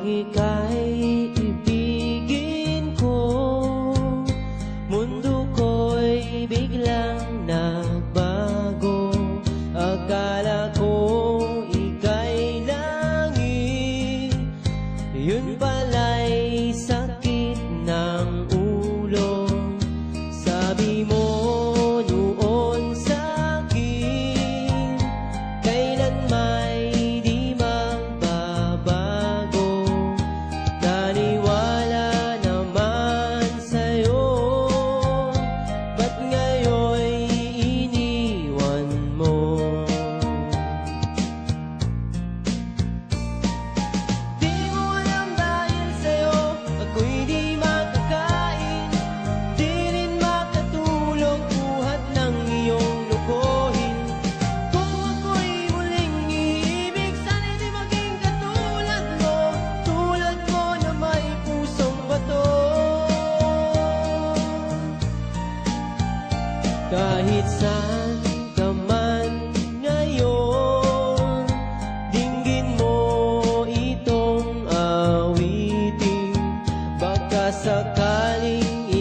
ika'y ibigin ko, mundo ko'y biglang nagbago. Akala ko ika'y langit, yun pala'y sakit ng ulo. Sabi mo noon sa'kin, kailan may di magbabago. Naniwala naman sa'yo, ba't ngayon'y iniwan mo? Di mo alam dahil sa'yo ako'y di makakain, di rin makatulog buhat ng iyong lokohin. Kung ako'y muling iibig, sana'y di maging katulad mo, tulad mo na may pusong bato. Kahit saan ka man ngayon, dinggin mo itong awitin, baka sakaling